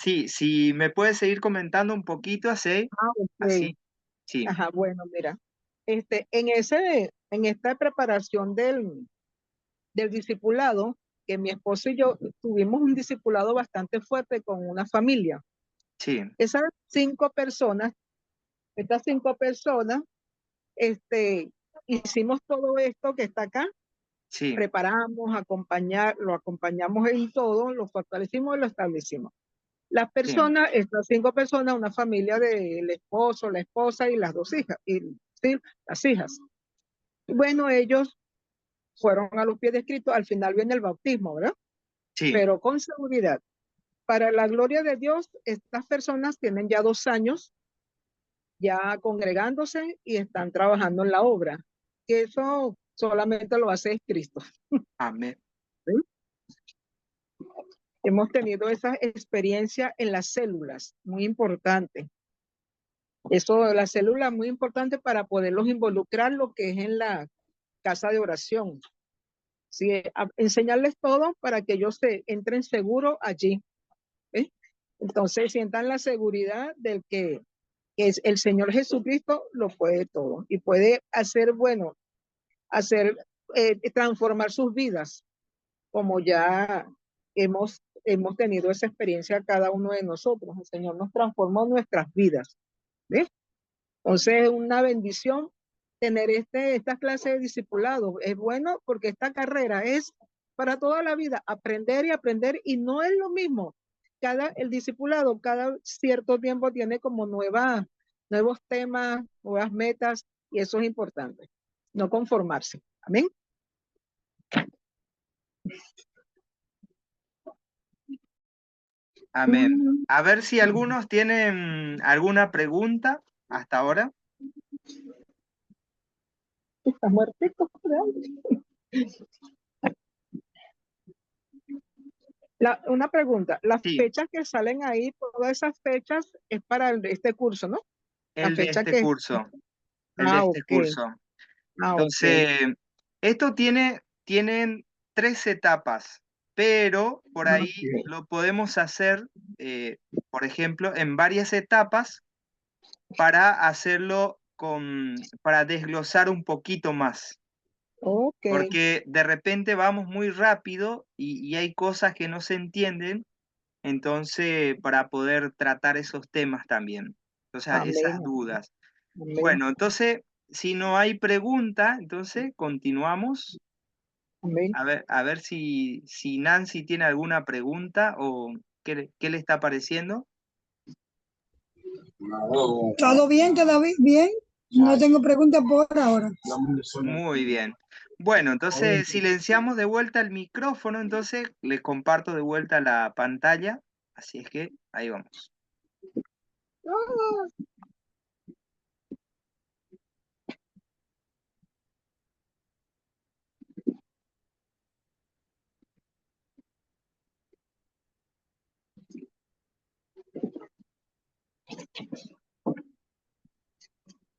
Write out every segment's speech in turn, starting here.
Sí, si me puedes seguir comentando un poquito así, Ok. así, sí, Ajá, bueno, mira, en esta preparación del discipulado, que mi esposo y yo tuvimos un discipulado bastante fuerte con una familia. sí, Esas 5 personas, estas 5 personas, este, hicimos todo esto que está acá, sí, preparamos, lo acompañamos en todo, lo fortalecimos y lo establecimos. Las sí, personas, estas 5 personas, una familia del esposo, la esposa y las 2 hijas, sí, las hijas. Bueno, ellos fueron a los pies de Cristo, al final viene el bautismo, ¿verdad? sí, Pero con seguridad. Para la gloria de Dios, estas personas tienen ya 2 años ya congregándose y están trabajando en la obra. Y eso solamente lo hace Cristo. amén, ¿Sí? Hemos tenido esa experiencia en las células, muy importante. Eso, la célula es muy importante para poderlos involucrar lo que es en la casa de oración. Sí, enseñarles todo para que ellos se entren seguros allí. ¿Eh? Entonces sientan la seguridad del que es el Señor Jesucristo lo puede todo y puede hacer, bueno, hacer, transformar sus vidas, como ya hemos tenido esa experiencia cada uno de nosotros. El Señor nos transformó nuestras vidas. ¿Ves? Entonces es una bendición tener esta clase de discipulado. Es bueno porque esta carrera es para toda la vida, aprender y aprender, y no es lo mismo. El discipulado cada cierto tiempo tiene como nuevos temas, nuevas metas, y eso es importante. No conformarse. Amén. amén. Mm, A ver si algunos tienen alguna pregunta hasta ahora. Está muertito. Una pregunta, las Sí, fechas que salen ahí, todas esas fechas es para este curso, ¿no? La el de fecha este que... curso, el de Ah, este ok. curso. Ok. Entonces, esto tienen 3 etapas, pero por ahí Ok. lo podemos hacer, por ejemplo, en varias etapas para hacerlo para desglosar un poquito más. Ok. Porque de repente vamos muy rápido y hay cosas que no se entienden, entonces para poder tratar esos temas también, o sea, esas Amén. dudas. Amén. Bueno, entonces, si no hay pregunta, entonces continuamos. Amén. A ver si Nancy tiene alguna pregunta o qué le está pareciendo. ¿Todo bien? ¿Todo bien? No tengo preguntas por ahora. Muy bien. Bueno, entonces silenciamos de vuelta el micrófono, entonces le comparto de vuelta la pantalla, así es que ahí vamos.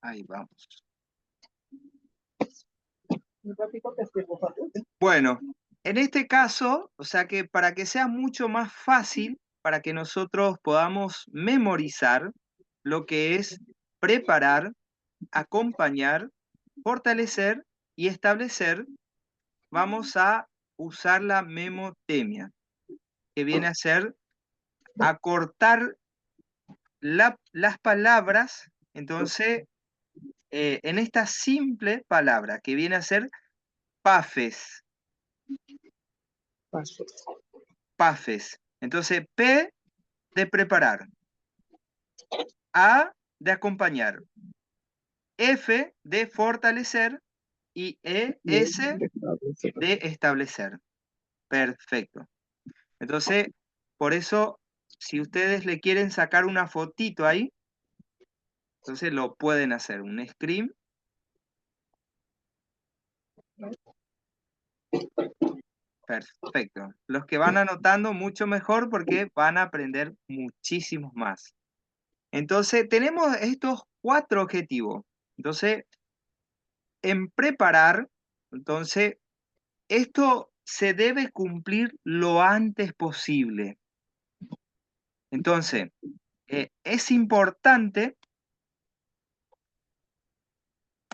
Ahí vamos. Un ratito te sirvo, papi. Bueno, en este caso, o sea que para que sea mucho más fácil, para que nosotros podamos memorizar lo que es preparar, acompañar, fortalecer y establecer, vamos a usar la memotemia, que viene a ser acortar las palabras, entonces, en esta simple palabra, que viene a ser pafes, Paso. pafes. Entonces, P de preparar, A de acompañar, F de fortalecer y Bien. S de establecer. Perfecto. Entonces, por eso, si ustedes le quieren sacar una fotito ahí, entonces lo pueden hacer, un screen. Perfecto. Los que van anotando mucho mejor porque van a aprender muchísimos más. Entonces, tenemos estos 4 objetivos. Entonces, en preparar, entonces, esto se debe cumplir lo antes posible. Entonces, es importante,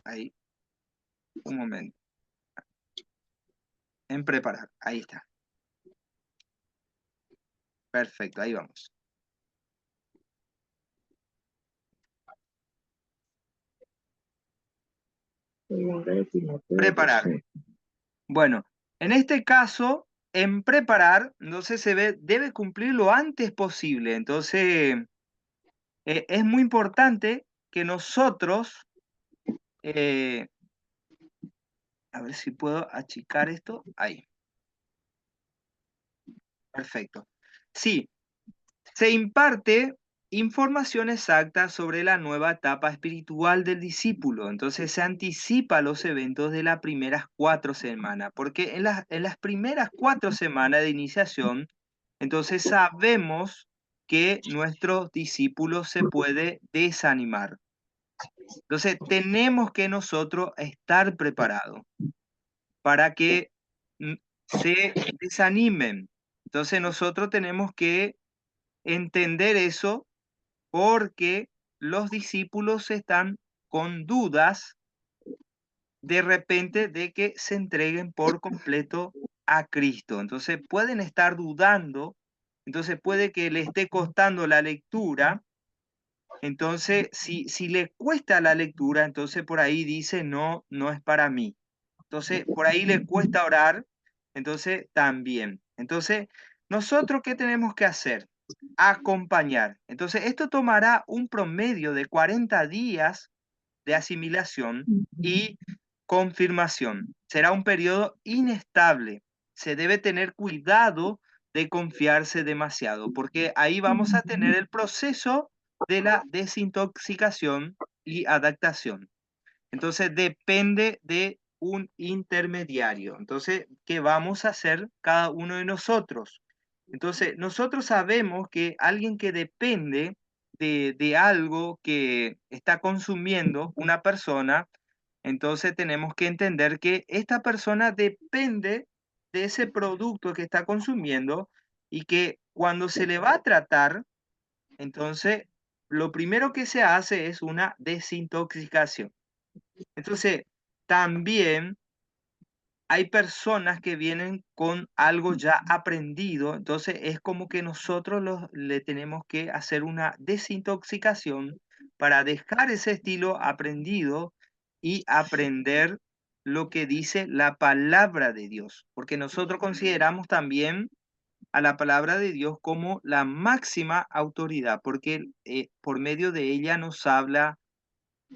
ahí, un momento, en preparar, ahí está. Perfecto, ahí vamos. Preparar. Bueno, en este caso, en preparar, entonces debe cumplir lo antes posible. Entonces, es muy importante que nosotros, a ver si puedo achicar esto, ahí, perfecto. Sí, se imparte información exacta sobre la nueva etapa espiritual del discípulo. Entonces se anticipa los eventos de las primeras 4 semanas, porque en las primeras 4 semanas de iniciación, entonces sabemos que nuestros discípulos se puede desanimar. Entonces tenemos que nosotros estar preparados para que se desanimen. Entonces nosotros tenemos que entender eso porque los discípulos están con dudas de repente de que se entreguen por completo a Cristo. Entonces pueden estar dudando, entonces puede que le esté costando la lectura. Entonces, si le cuesta la lectura, entonces por ahí dice, no, no es para mí. Entonces, por ahí le cuesta orar, entonces también. Entonces, ¿nosotros qué tenemos que hacer? Acompañar. Entonces, esto tomará un promedio de 40 días de asimilación y confirmación. Será un periodo inestable. Se debe tener cuidado de confiarse demasiado, porque ahí vamos a tener el proceso de la desintoxicación y adaptación. Entonces depende de un intermediario. Entonces, ¿qué vamos a hacer cada uno de nosotros? Entonces, nosotros sabemos que alguien que depende de algo que está consumiendo una persona, entonces tenemos que entender que esta persona depende de ese producto que está consumiendo y que cuando se le va a tratar, entonces lo primero que se hace es una desintoxicación. Entonces, también hay personas que vienen con algo ya aprendido, entonces es como que nosotros le tenemos que hacer una desintoxicación para dejar ese estilo aprendido y aprender lo que dice la palabra de Dios, porque nosotros consideramos también a la palabra de Dios como la máxima autoridad, porque por medio de ella nos habla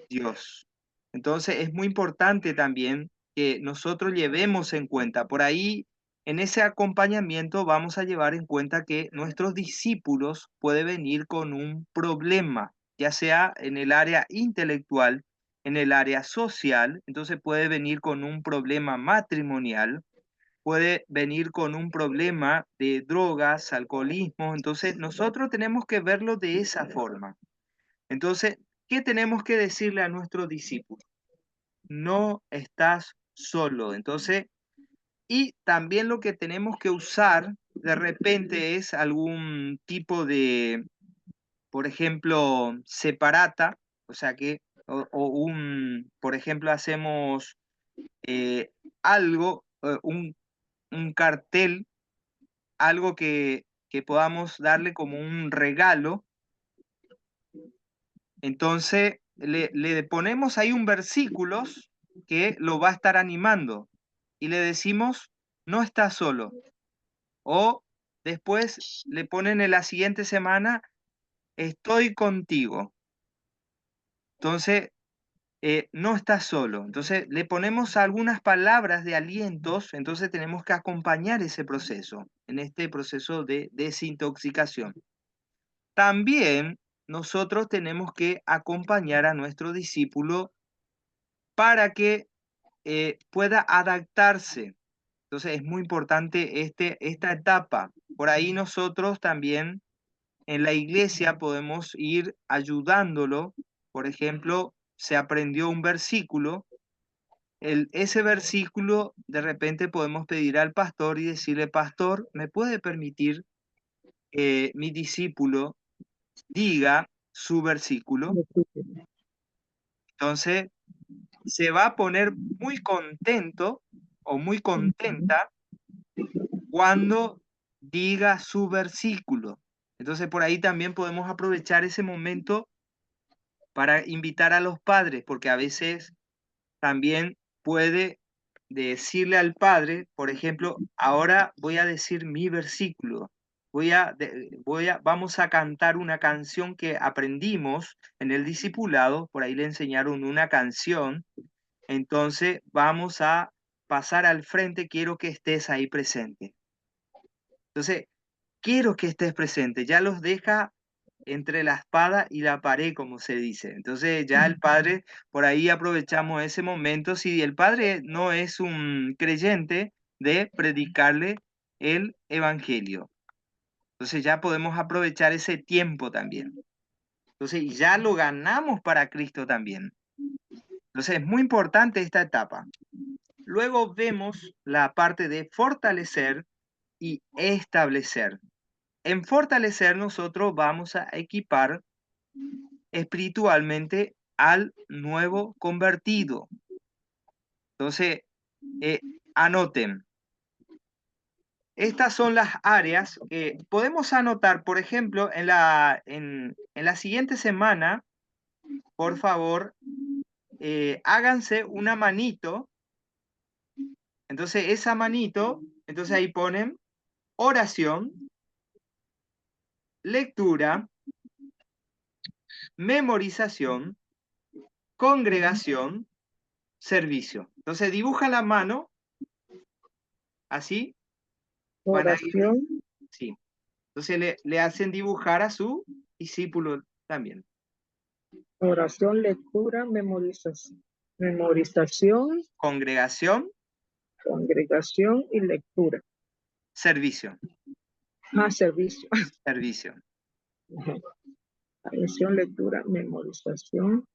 Dios. Entonces es muy importante también que nosotros llevemos en cuenta, por ahí en ese acompañamiento vamos a llevar en cuenta que nuestros discípulos pueden venir con un problema, ya sea en el área intelectual, en el área social, entonces puede venir con un problema matrimonial, puede venir con un problema de drogas, alcoholismo, entonces nosotros tenemos que verlo de esa forma. Entonces, ¿qué tenemos que decirle a nuestros discípulos? No estás solo. Entonces, y también lo que tenemos que usar de repente es algún tipo de, por ejemplo, separata, o sea que, por ejemplo, hacemos eh, algo, un cartel, algo que podamos darle como un regalo. Entonces, le ponemos ahí un versículo que lo va a estar animando y le decimos, no estás solo. O después le ponen en la siguiente semana, estoy contigo. Entonces, no estás solo. Entonces, le ponemos algunas palabras de alientos, entonces tenemos que acompañar ese proceso, en este proceso de desintoxicación. También nosotros tenemos que acompañar a nuestro discípulo para que pueda adaptarse. Entonces es muy importante esta etapa. Por ahí nosotros también en la iglesia podemos ir ayudándolo. Por ejemplo, se aprendió un versículo. Ese versículo de repente podemos pedir al pastor y decirle, pastor, ¿me puede permitir mi discípulo diga su versículo, entonces se va a poner muy contento o muy contenta cuando diga su versículo. Entonces por ahí también podemos aprovechar ese momento para invitar a los padres, porque a veces también puede decirle al padre, por ejemplo, ahora voy a decir mi versículo. Vamos a cantar una canción que aprendimos en el discipulado, por ahí le enseñaron una canción, entonces vamos a pasar al frente, quiero que estés ahí presente. Entonces, quiero que estés presente, ya los deja entre la espada y la pared, como se dice. Entonces ya el padre, por ahí aprovechamos ese momento, si el padre no es un creyente, de predicarle el evangelio. Entonces ya podemos aprovechar ese tiempo también. Entonces ya lo ganamos para Cristo también. Entonces es muy importante esta etapa. Luego vemos la parte de fortalecer y establecer. En fortalecer nosotros vamos a equipar espiritualmente al nuevo convertido. Entonces, anoten. Estas son las áreas que podemos anotar, por ejemplo, en la siguiente semana, por favor, háganse una manito. Entonces, esa manito, entonces ahí ponen oración, lectura, memorización, congregación, servicio. Entonces, dibuja la mano, así, van a ir, Oración, sí. Entonces le hacen dibujar a su discípulo también. oración, lectura, memorización, Congregación, congregación y lectura. servicio, Servicio. servicio. Atención, lectura, memorización,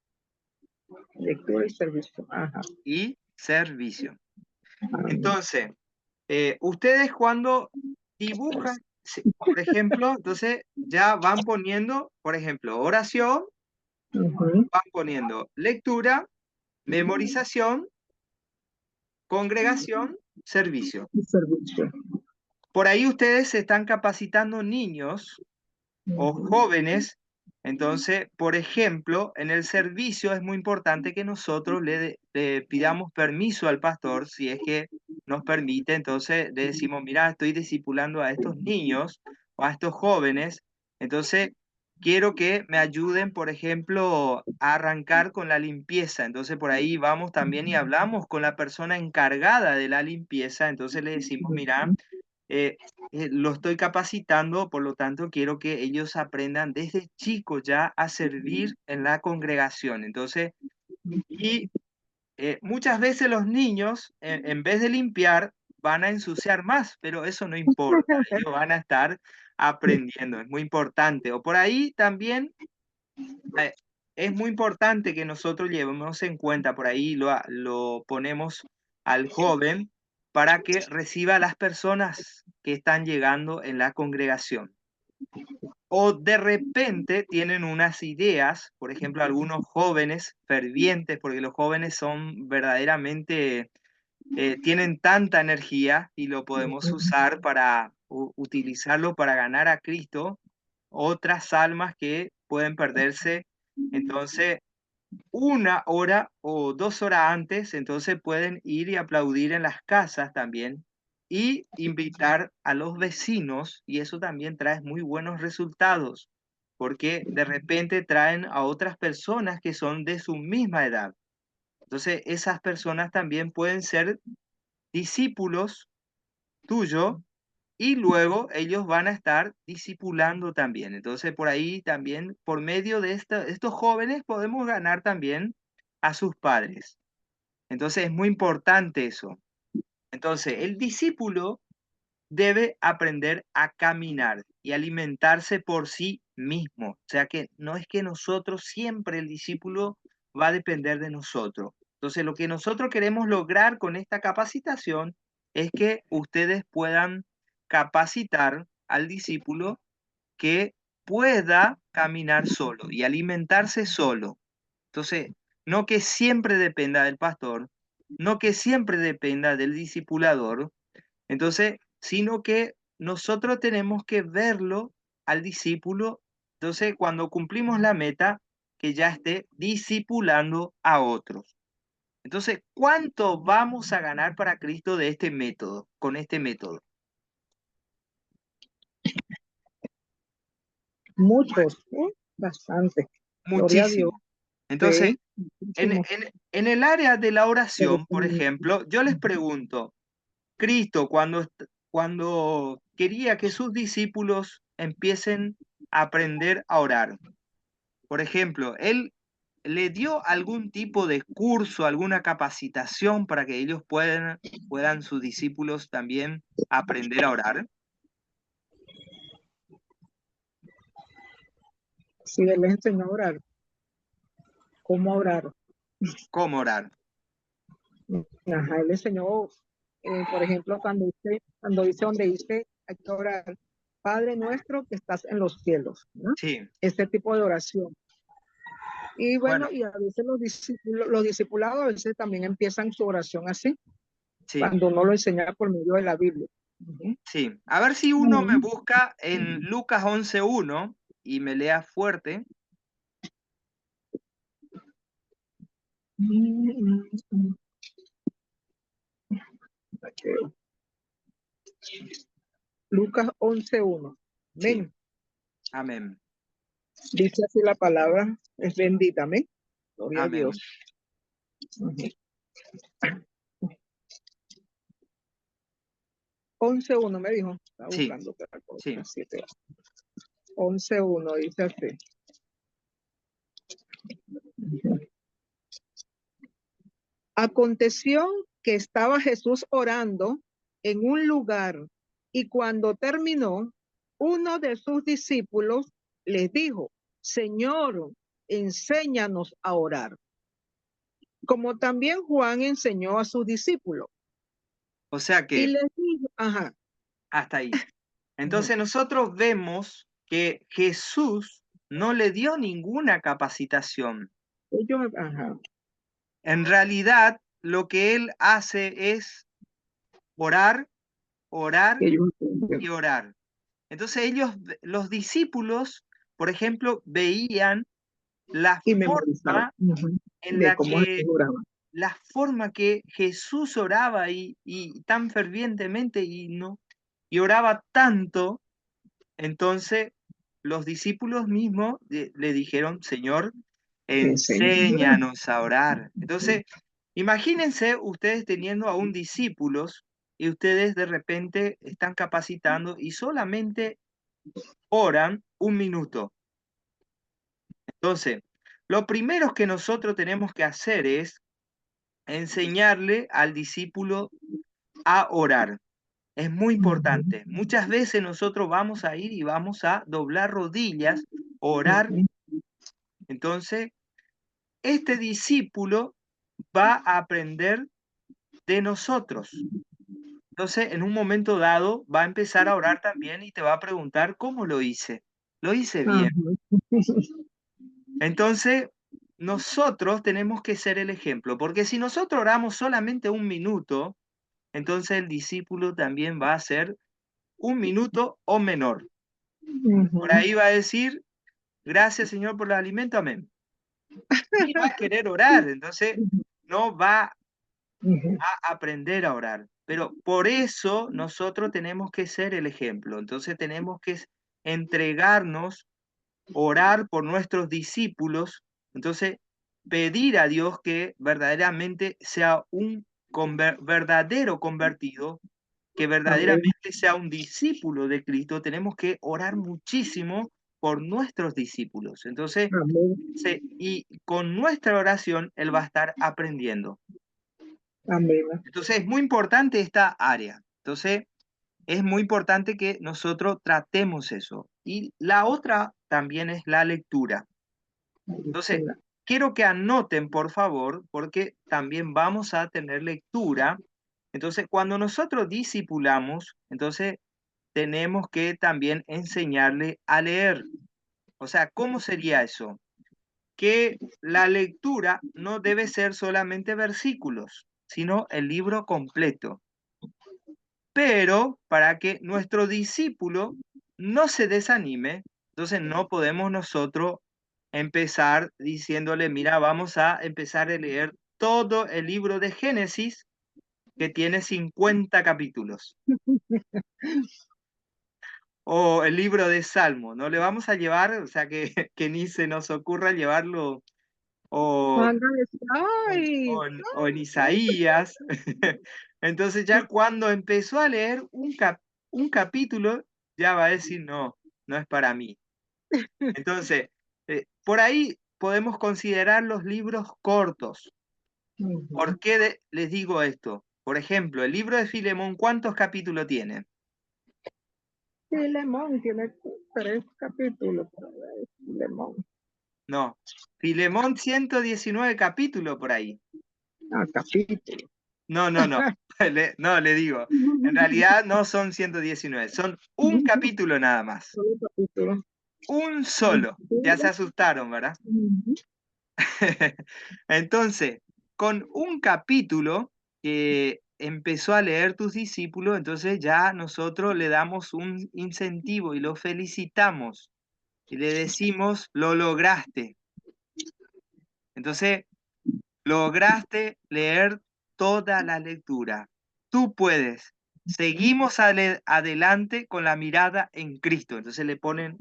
lectura y servicio. Ajá. Y servicio. Entonces, ustedes cuando dibujan, por ejemplo, entonces ya van poniendo, por ejemplo, oración, Ujú. van poniendo lectura, memorización, congregación, servicio. Y servicio. Por ahí ustedes se están capacitando niños o Ujú. jóvenes. Entonces, por ejemplo, en el servicio es muy importante que nosotros le pidamos permiso al pastor, si es que nos permite. Entonces le decimos, mira, estoy discipulando a estos niños o a estos jóvenes, entonces quiero que me ayuden, por ejemplo, a arrancar con la limpieza. Entonces por ahí vamos también y hablamos con la persona encargada de la limpieza. Entonces le decimos, mira, lo estoy capacitando, por lo tanto quiero que ellos aprendan desde chicos ya a servir en la congregación. Entonces, y muchas veces los niños, en vez de limpiar, van a ensuciar más, pero eso no importa, ellos van a estar aprendiendo, es muy importante. O por ahí también es muy importante que nosotros llevemos en cuenta, por ahí lo ponemos al joven para que reciba a las personas que están llegando en la congregación. O de repente tienen unas ideas, por ejemplo, algunos jóvenes fervientes, porque los jóvenes son verdaderamente, tienen tanta energía y lo podemos usar para utilizarlo para ganar a Cristo, otras almas que pueden perderse. Entonces, 1 hora o 2 horas antes, entonces pueden ir y aplaudir en las casas también y invitar a los vecinos, y eso también trae muy buenos resultados, porque de repente traen a otras personas que son de su misma edad. Entonces, esas personas también pueden ser discípulos tuyos y luego ellos van a estar discipulando también. Entonces, por ahí también, por medio de estos jóvenes, podemos ganar también a sus padres. Entonces, es muy importante eso. Entonces, el discípulo debe aprender a caminar y alimentarse por sí mismo. O sea que no es que nosotros, siempre el discípulo va a depender de nosotros. Entonces, lo que nosotros queremos lograr con esta capacitación es que ustedes puedan capacitar al discípulo que pueda caminar solo y alimentarse solo. Entonces, no que siempre dependa del pastor, no que siempre dependa del discipulador, entonces, sino que nosotros tenemos que verlo al discípulo, entonces cuando cumplimos la meta, que ya esté discipulando a otros. Entonces, ¿cuánto vamos a ganar para Cristo de este método, con este método? Muchos, bastante. Gloria a Dios. Muchísimo. Entonces, Sí, muchísimo. en el área de la Pero oración, por ejemplo, yo les pregunto, Cristo cuando quería que sus discípulos empiecen a aprender a orar, por ejemplo, ¿él le dio algún tipo de curso, alguna capacitación para que ellos puedan sus discípulos también aprender a orar? sí, Él les enseñó a orar. ¿Cómo orar? ¿Cómo orar? Ajá, Él enseñó, por ejemplo, cuando dice donde dice, hay que orar, Padre nuestro que estás en los cielos, ¿no? Sí, Este tipo de oración. Y bueno, bueno, y a veces los discipulados a veces también empiezan su oración así, sí, cuando uno lo enseña por medio de la Biblia. Ujú. sí. A ver si uno me busca en Lucas 11:1 y me lea fuerte. Lucas 11:1. Sí, Amén. amén, Dice así la palabra, es bendita, amén. Gloria a Dios. amén. Ujú. 11:1 me dijo, está Sí, buscando otra sí, cosa, 7. 11:1 dice así. Aconteció que estaba Jesús orando en un lugar y cuando terminó, uno de sus discípulos les dijo, Señor, enséñanos a orar, como también Juan enseñó a sus discípulos. o sea Y que les dijo, ajá, hasta ahí. Entonces nosotros vemos que Jesús no le dio ninguna capacitación. ajá, En realidad, lo que él hace es orar, orar ellos, y orar. Entonces los discípulos, por ejemplo, veían la y memorizaban forma en de la cómo Jesús que oraba. Jesús oraba y tan fervientemente y oraba tanto. Entonces los discípulos mismos le dijeron, Señor, Enseñan. enséñanos a orar. Entonces, imagínense ustedes teniendo a un discípulos y ustedes de repente están capacitando y solamente oran un minuto. Entonces, lo primero que nosotros tenemos que hacer es enseñarle al discípulo a orar. Es muy importante. Muchas veces nosotros vamos a ir y vamos a doblar rodillas, orar. Entonces, este discípulo va a aprender de nosotros. Entonces, en un momento dado, va a empezar a orar también y te va a preguntar, ¿cómo lo hice? Lo hice Ajá. bien. Entonces, nosotros tenemos que ser el ejemplo, porque si nosotros oramos solamente un minuto, entonces el discípulo también va a ser un minuto o menor. Por Ujú. ahí va a decir, gracias Señor por el alimento, amén. Y va a querer orar, entonces no va Ujú. a aprender a orar. Pero por eso nosotros tenemos que ser el ejemplo. Entonces tenemos que entregarnos, orar por nuestros discípulos. Entonces pedir a Dios que verdaderamente sea un verdadero convertido, que Amén. verdaderamente sea un discípulo de Cristo. Tenemos que orar muchísimo por nuestros discípulos. Entonces, Amén. y con nuestra oración, Él va a estar aprendiendo. Amén. Entonces, es muy importante esta área. Entonces, es muy importante que nosotros tratemos eso. Y la otra también es la lectura. Entonces, quiero que anoten, por favor, porque también vamos a tener lectura. Entonces, cuando nosotros discipulamos, entonces tenemos que también enseñarle a leer. O sea, ¿cómo sería eso? Que la lectura no debe ser solamente versículos, sino el libro completo. Pero para que nuestro discípulo no se desanime, entonces no podemos nosotros empezar diciéndole, mira, vamos a empezar a leer todo el libro de Génesis, que tiene 50 capítulos, o el libro de Salmo. No le vamos a llevar, o sea, que ni se nos ocurra llevarlo, o Ándale, ay, o en Isaías. Entonces ya cuando empezó a leer un capítulo, ya va a decir, no, no es para mí. Entonces, por ahí podemos considerar los libros cortos. ¿Por qué les digo esto? Por ejemplo, el libro de Filemón, ¿cuántos capítulos tiene? Filemón tiene 3 capítulos. Filemón. No, Filemón 119 capítulos por ahí. Ah, capítulo. No, no, no. No, le digo, en realidad no son 119, son un capítulo nada más. Solo capítulo. Un solo. Ya se asustaron, ¿verdad? Entonces, con un capítulo que empezó a leer tus discípulos, entonces ya nosotros le damos un incentivo y lo felicitamos y le decimos, lo lograste. Entonces, lograste leer toda la lectura. Tú puedes. Seguimos adelante con la mirada en Cristo. Entonces le ponen,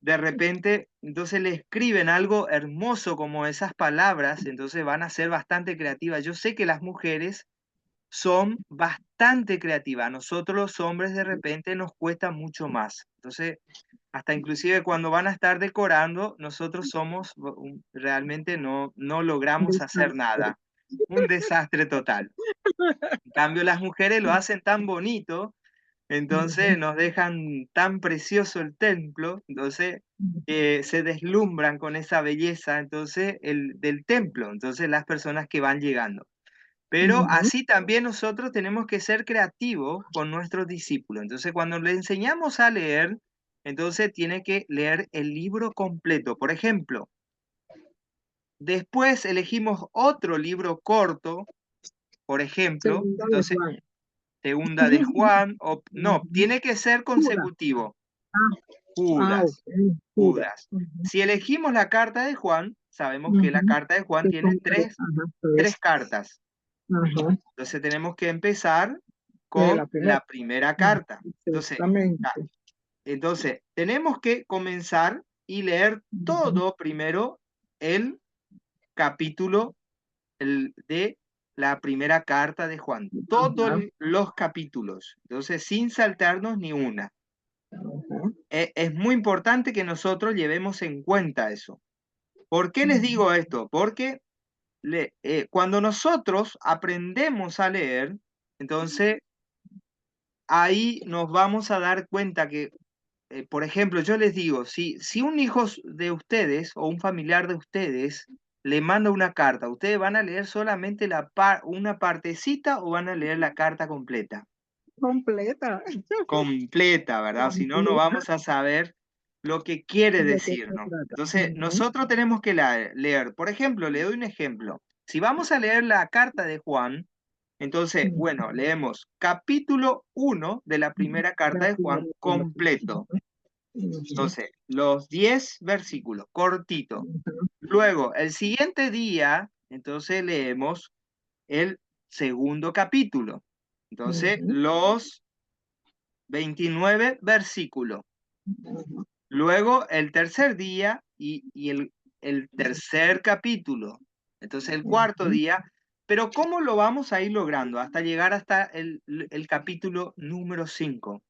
de repente, entonces le escriben algo hermoso como esas palabras, entonces van a ser bastante creativas. Yo sé que las mujeres son bastante creativas. A nosotros los hombres de repente nos cuesta mucho más. Entonces, hasta inclusive cuando van a estar decorando, nosotros somos realmente no logramos hacer nada. Un desastre total. En cambio, las mujeres lo hacen tan bonito, entonces nos dejan tan precioso el templo, entonces se deslumbran con esa belleza entonces del templo, entonces las personas que van llegando. Pero así también nosotros tenemos que ser creativos con nuestros discípulos. Entonces, cuando le enseñamos a leer, entonces tiene que leer el libro completo. Por ejemplo, después elegimos otro libro corto, por ejemplo, Segunda de entonces Juan. Segunda de Juan, o no, tiene que ser Judas. consecutivo. Ah, Judas, ok. Judas. Si elegimos la carta de Juan, sabemos que la carta de Juan Que tiene son tres, tres cartas. Ajá. Entonces tenemos que empezar De con la primera. la primera carta. Exactamente. Entonces, tenemos que comenzar y leer todo primero el capítulo de la primera carta de Juan. Todos Ajá. los capítulos. Entonces, sin saltarnos ni una. Ajá. Es muy importante que nosotros llevemos en cuenta eso. ¿Por qué les digo esto? Porque cuando nosotros aprendemos a leer, entonces ahí nos vamos a dar cuenta que, por ejemplo, yo les digo, si un hijo de ustedes o un familiar de ustedes le manda una carta, ¿ustedes van a leer solamente una partecita o van a leer la carta completa? Completa. Completa, ¿verdad? Si no, no vamos a saber lo que quiere ¿De qué se decirnos. trata? Entonces, nosotros tenemos que leer. Por ejemplo, le doy un ejemplo. Si vamos a leer la carta de Juan, entonces, bueno, leemos capítulo 1 de la primera carta La de primera. Juan completo. Entonces, los 10 versículos, cortito. Luego, el siguiente día, entonces leemos el segundo capítulo. Entonces, los 29 versículos. Luego, el tercer día y el tercer capítulo. Entonces, el cuarto día. Pero ¿cómo lo vamos a ir logrando? Hasta llegar hasta el capítulo número 5.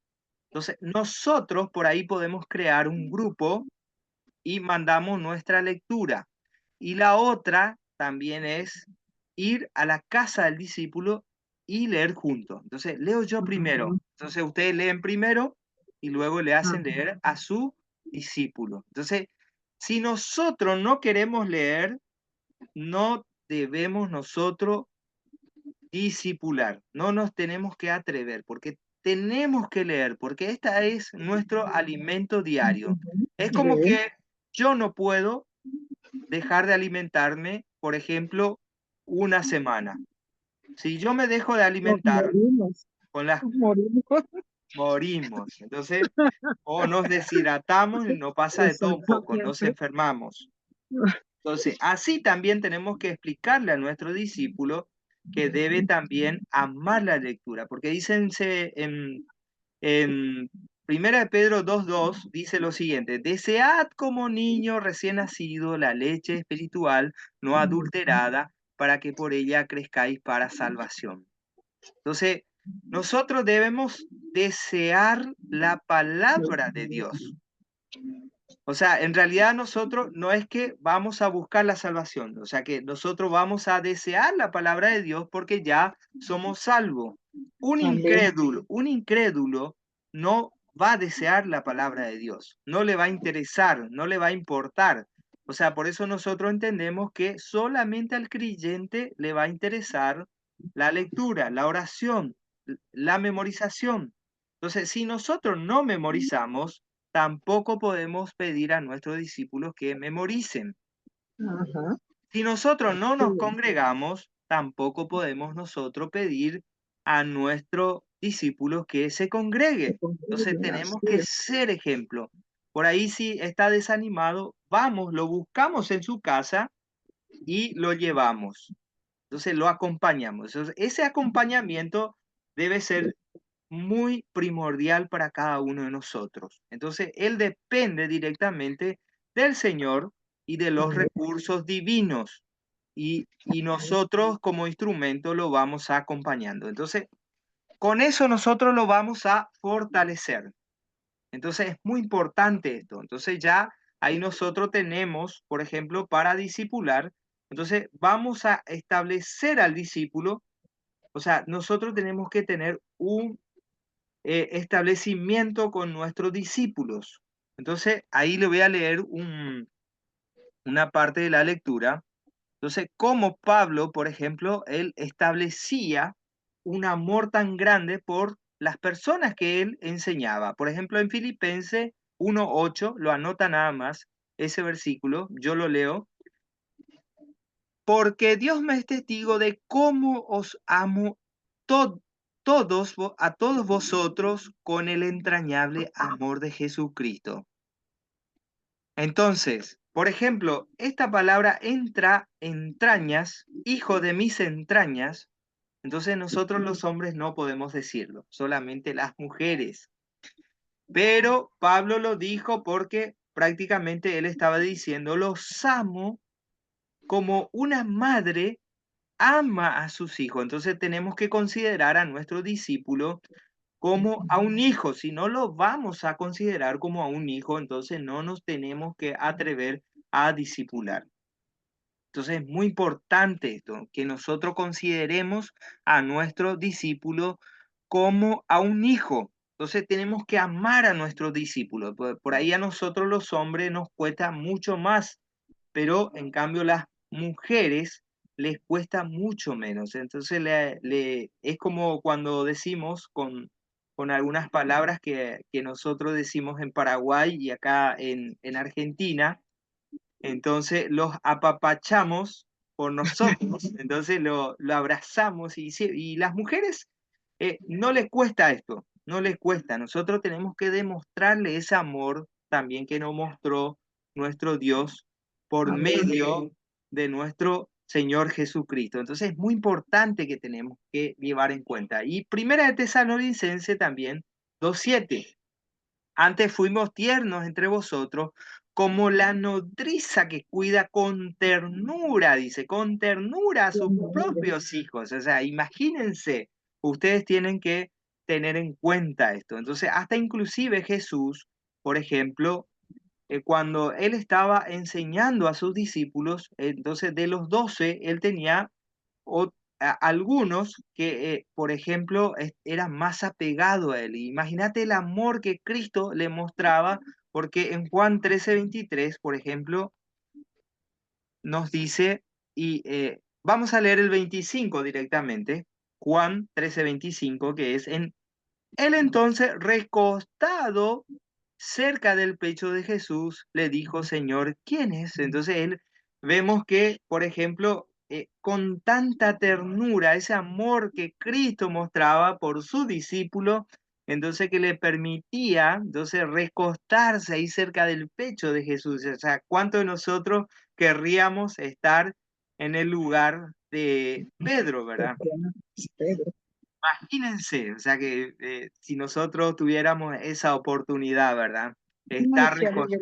Entonces, nosotros por ahí podemos crear un grupo y mandamos nuestra lectura. Y la otra también es ir a la casa del discípulo y leer juntos. Entonces, leo yo primero. Entonces, ustedes leen primero y luego le hacen leer a su discípulo. Entonces, si nosotros no queremos leer, no debemos nosotros discipular. No nos tenemos que atrever, porque tenemos que leer, porque esta es nuestro alimento diario. Es como Sí, que yo no puedo dejar de alimentarme, por ejemplo, una semana. Si yo me dejo de nos alimentar morimos, con las nos morimos. morimos. Entonces, o nos deshidratamos y no pasa de todo un poco, nos Exactamente. enfermamos. Entonces, así también tenemos que explicarle a nuestro discípulo que debe también amar la lectura, porque dícense en Primera de Pedro 2:2 dice lo siguiente: desead como niño recién nacido la leche espiritual no adulterada, para que por ella crezcáis para salvación. Entonces, nosotros debemos desear la palabra de Dios. O sea, en realidad nosotros no es que vamos a buscar la salvación, o sea que nosotros vamos a desear la palabra de Dios porque ya somos salvos. Amén. Un incrédulo no va a desear la palabra de Dios, no le va a interesar, no le va a importar. O sea, por eso nosotros entendemos que solamente al creyente le va a interesar la lectura, la oración, la memorización. Entonces, si nosotros no memorizamos, tampoco podemos pedir a nuestros discípulos que memoricen. Ajá. Si nosotros no Sí, nos congregamos, tampoco podemos nosotros pedir a nuestros discípulos que se se congreguen. Entonces congregan, así tenemos que es. ser ejemplo. Por ahí si está desanimado, vamos, lo buscamos en su casa y lo llevamos. Entonces lo acompañamos. Entonces, ese acompañamiento debe ser muy primordial para cada uno de nosotros. Entonces, él depende directamente del Señor y de los Amén. recursos divinos. Y nosotros como instrumento lo vamos acompañando. Entonces, con eso nosotros lo vamos a fortalecer. Entonces, es muy importante esto. Entonces, ya ahí nosotros tenemos, por ejemplo, para discipular, entonces vamos a establecer al discípulo, o sea, nosotros tenemos que tener un establecimiento con nuestros discípulos. Entonces, ahí le voy a leer una parte de la lectura. Entonces, como Pablo, por ejemplo, él establecía un amor tan grande por las personas que él enseñaba. Por ejemplo, en Filipenses 1:8, lo anota nada más ese versículo, yo lo leo. Porque Dios me es testigo de cómo os amo to- a todos vosotros con el entrañable amor de Jesucristo. Entonces, por ejemplo, esta palabra entrañas, hijo de mis entrañas, entonces nosotros los hombres no podemos decirlo, solamente las mujeres. Pero Pablo lo dijo porque prácticamente él estaba diciendo, los amo como una madre ama a sus hijos. Entonces tenemos que considerar a nuestro discípulo como a un hijo. Si no lo vamos a considerar como a un hijo, entonces no nos tenemos que atrever a discipular. Entonces es muy importante esto, que nosotros consideremos a nuestro discípulo como a un hijo. Entonces tenemos que amar a nuestros discípulos. Por ahí a nosotros los hombres nos cuesta mucho más, pero en cambio las mujeres les cuesta mucho menos. Entonces es como cuando decimos con algunas palabras que nosotros decimos en Paraguay y acá en Argentina, entonces los apapachamos por nosotros, entonces lo abrazamos y las mujeres no les cuesta esto, no les cuesta. Nosotros tenemos que demostrarle ese amor también que nos mostró nuestro Dios por Amén. medio de nuestro Señor Jesucristo. Entonces es muy importante que tenemos que llevar en cuenta. Y Primera de Tesalonicense también 2:7. Antes fuimos tiernos entre vosotros, como la nodriza que cuida con ternura, dice, con ternura a sus propios hijos. O sea, imagínense, ustedes tienen que tener en cuenta esto. Entonces, hasta inclusive Jesús, por ejemplo, cuando él estaba enseñando a sus discípulos, entonces de los 12, él tenía algunos que, por ejemplo, eran más apegados a él. Imagínate el amor que Cristo le mostraba, porque en Juan 13:23, por ejemplo, nos dice, y vamos a leer el 25 directamente, Juan 13:25, que es Él entonces, recostado cerca del pecho de Jesús, le dijo, Señor, ¿quién es? Entonces vemos que, por ejemplo, con tanta ternura, ese amor que Cristo mostraba por su discípulo, entonces que le permitía, entonces, recostarse ahí cerca del pecho de Jesús. O sea, ¿cuántos de nosotros querríamos estar en el lugar de Pedro, verdad? Pedro. Imagínense, o sea que si nosotros tuviéramos esa oportunidad, ¿verdad? Ay, Estar qué alegría,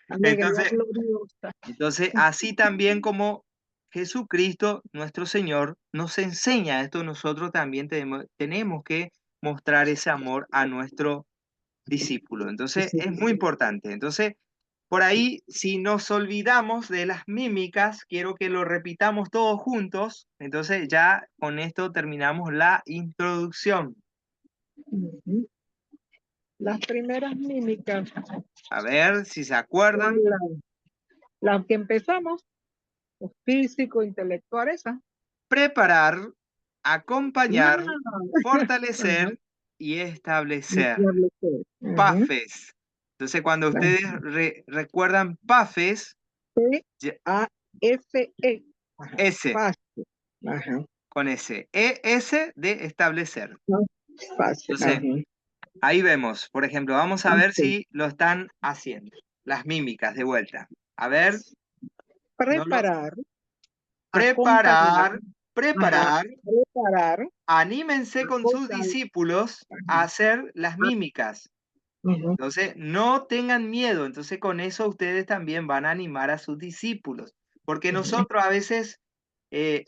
alegría entonces, gloriosa. así también como Jesucristo, nuestro Señor, nos enseña esto, nosotros también tenemos que mostrar ese amor a nuestro discípulo. Entonces, Sí, es muy importante. Entonces, por ahí, si nos olvidamos de las mímicas, quiero que lo repitamos todos juntos. Entonces, ya con esto terminamos la introducción. ujú. Las primeras mímicas, A ver si se son acuerdan. las que empezamos, lo físico, intelectual, esa. Preparar, acompañar, Ajá, fortalecer y establecer. establecer. Ujú. PAFES. Entonces, cuando Las ustedes recuerdan PAFES, P-A-F-E. Ajá, S, fácil. Ajá, con S. ES de establecer. no, fácil. Entonces, Ajá, ahí vemos, por ejemplo, vamos a ver fácil. si lo están haciendo. Las mímicas de vuelta. A ver, no lo, Preparar, acompañar. preparar, Ajá, preparar. preparar, Anímense con sus acompañar. discípulos a hacer las mímicas. Ujú, Entonces, no tengan miedo. Entonces, con eso ustedes también van a animar a sus discípulos. Porque ujú. nosotros a veces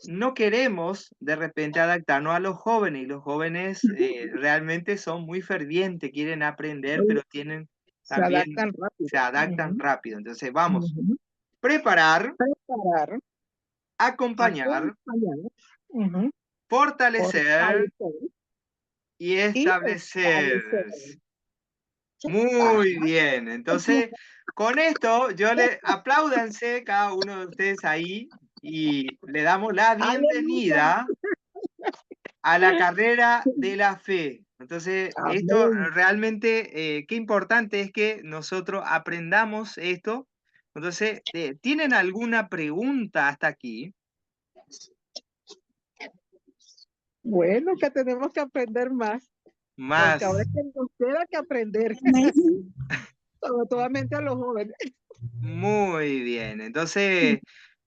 no queremos de repente adaptarnos a los jóvenes. Y los jóvenes realmente son muy fervientes, quieren aprender, pero tienen Se también, adaptan rápido. se adaptan Ujú, rápido. Entonces, vamos, ujú. preparar, Preparar, acompañar, acompañar, ujú, fortalecer fortalecer y y establecer. establecer. Ajá. Muy bien. Entonces, con esto, yo le apláudanse cada uno de ustedes ahí y le damos la Aleluya. bienvenida a la carrera de la fe. Entonces, esto Amén. realmente, qué importante es que nosotros aprendamos esto. Entonces, ¿tienen alguna pregunta hasta aquí? Bueno, que tenemos que aprender más, porque ahora Más. es que nos queda que aprender, Amén. sobre todo a los jóvenes. Muy bien. Entonces,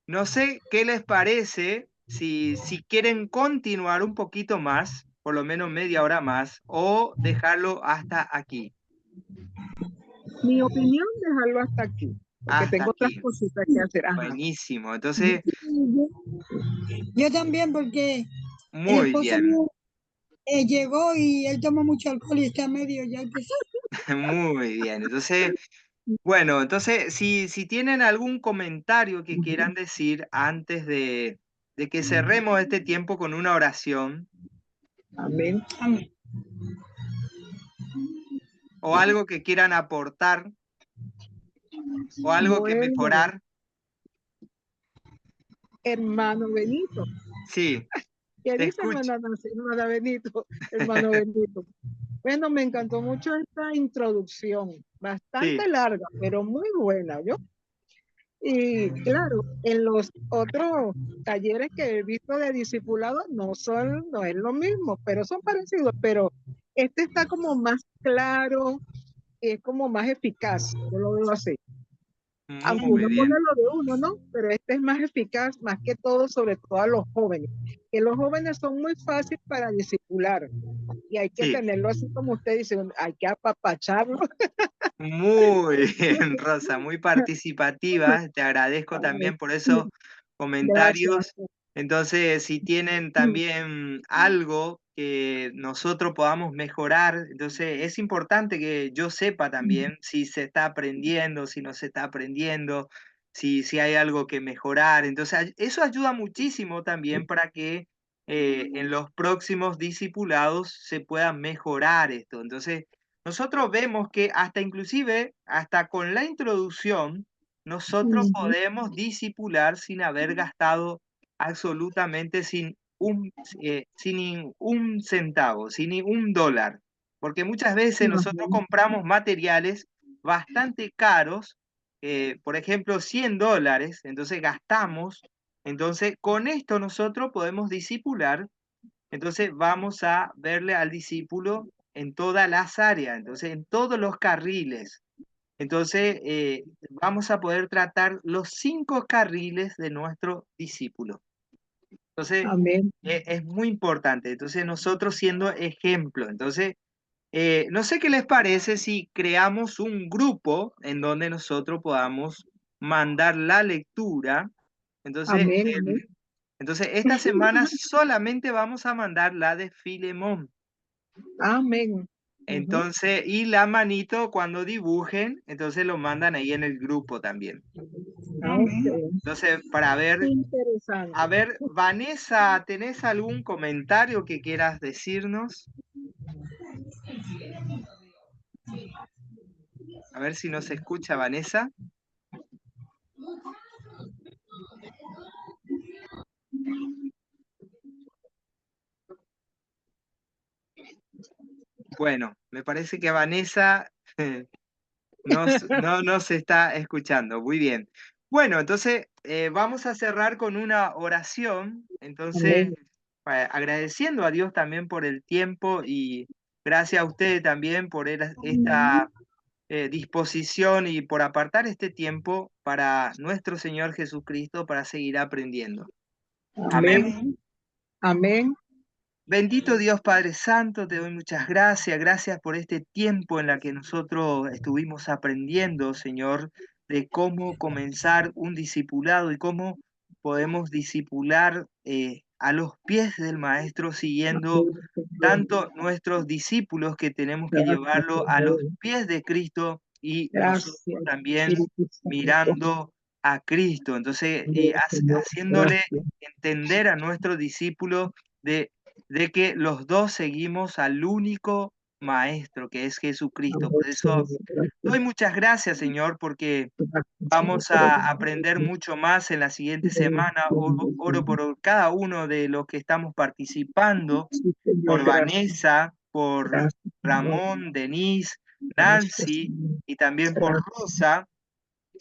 no sé qué les parece si quieren continuar un poquito más, por lo menos media hora más, o dejarlo hasta aquí. Mi opinión, dejarlo hasta aquí, porque Hasta tengo otras aquí. cositas que hacer. Ajá. Buenísimo. Entonces, Yo también, porque el muy esposo bien. mío llegó y él toma mucho alcohol y está medio ya empezó. Muy bien. Entonces, bueno, entonces, si tienen algún comentario que Ujú. quieran decir antes de que cerremos este tiempo con una oración Amén. Amén. o algo que quieran aportar o algo que Bueno, mejorar. hermano Benito. Sí, ¿Qué te dice escucho. hermana Benito? Hermano Benito. Bueno, me encantó mucho esta introducción, Sí, bastante larga, pero muy buena, ¿yo? Y claro, en los otros talleres que he visto de discipulado no es lo mismo, pero son parecidos, pero este está como más claro, es como más eficaz, yo lo veo así. Aunque muy uno pone bien. lo de uno, ¿no? Pero este es más eficaz, más que todo, sobre todo a los jóvenes. Que los jóvenes son muy fáciles para discipular y hay que Sí, tenerlo así como usted dice, hay que apapacharlo. muy bien, Rosa, muy participativa. Te agradezco Ay, también por esos gracias. comentarios. Entonces, si tienen también algo que nosotros podamos mejorar, entonces es importante que yo sepa también si se está aprendiendo, si no se está aprendiendo, si hay algo que mejorar. Entonces, eso ayuda muchísimo también para que en los próximos discipulados se pueda mejorar esto. Entonces, nosotros vemos que hasta inclusive, hasta con la introducción, nosotros Ujú. podemos discipular sin haber gastado absolutamente sin un centavo, sin ni un dólar. porque muchas veces nosotros compramos materiales bastante caros, por ejemplo, $100, entonces gastamos, entonces con esto nosotros podemos discipular, entonces vamos a verle al discípulo en todas las áreas, entonces en todos los carriles. Entonces, vamos a poder tratar los 5 carriles de nuestro discípulo. Entonces, Amén. es muy importante. Entonces, nosotros siendo ejemplo. Entonces, no sé qué les parece si creamos un grupo en donde nosotros podamos mandar la lectura. Entonces, Amén. Amén. entonces esta semana solamente vamos a mandar la de Filemón. Amén. Entonces, y la manito cuando dibujen, entonces lo mandan ahí en el grupo también. Entonces, para ver, Interesante. a ver, Vanessa, ¿tenés algún comentario que quieras decirnos? A ver si nos escucha Vanessa. Bueno, me parece que Vanessa no nos está escuchando. Muy bien. Bueno, entonces vamos a cerrar con una oración. Entonces, Amén. agradeciendo a Dios también por el tiempo y gracias a ustedes también por esta disposición y por apartar este tiempo para nuestro Señor Jesucristo para seguir aprendiendo. Amén. Amén. Amén. Bendito Dios Padre Santo, te doy muchas gracias, gracias por este tiempo en la que nosotros estuvimos aprendiendo, Señor, de cómo comenzar un discipulado y cómo podemos discipular a los pies del Maestro, siguiendo tanto nuestros discípulos que tenemos que Gracias, llevarlo a los Señor. pies de Cristo y nosotros Gracias, también Espíritu Santo. mirando a Cristo. Entonces, Señor, haciéndole gracias. entender a nuestros discípulos de que los dos seguimos al único Maestro, que es Jesucristo. Amor, Por eso Señor, gracias. doy muchas gracias, Señor, porque Gracias, vamos Señor, a aprender mucho más en la siguiente semana. Oro por cada uno de los que estamos participando, sí, Señor, por gracias. Vanessa, por Gracias, Señor. Ramón, Denise, Gracias, Nancy Señor. y también por Gracias, Rosa,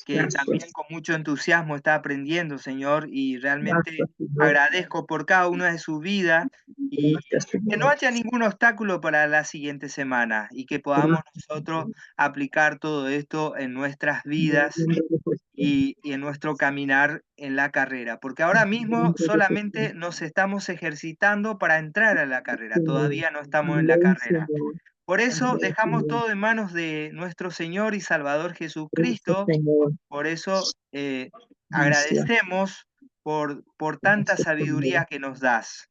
que también gracias. con mucho entusiasmo está aprendiendo, Señor, y realmente Gracias, Señor. agradezco por cada una de sus vidas y Gracias, que no Señor. haya ningún obstáculo para la siguiente semana y que podamos Gracias, nosotros Señor. aplicar todo esto en nuestras En el vidas nombre de Jesús. y en nuestro caminar en la carrera, porque ahora En el mismo nombre de solamente Jesús. nos estamos ejercitando para entrar a la carrera, Señor. todavía no estamos en la Amén, carrera. Señor. Por eso Amén, dejamos Señor. todo en manos de nuestro Señor y Salvador Gracias, Jesucristo. Señor. Por eso Gracias. agradecemos por tanta Gracias, Señor. sabiduría que nos das.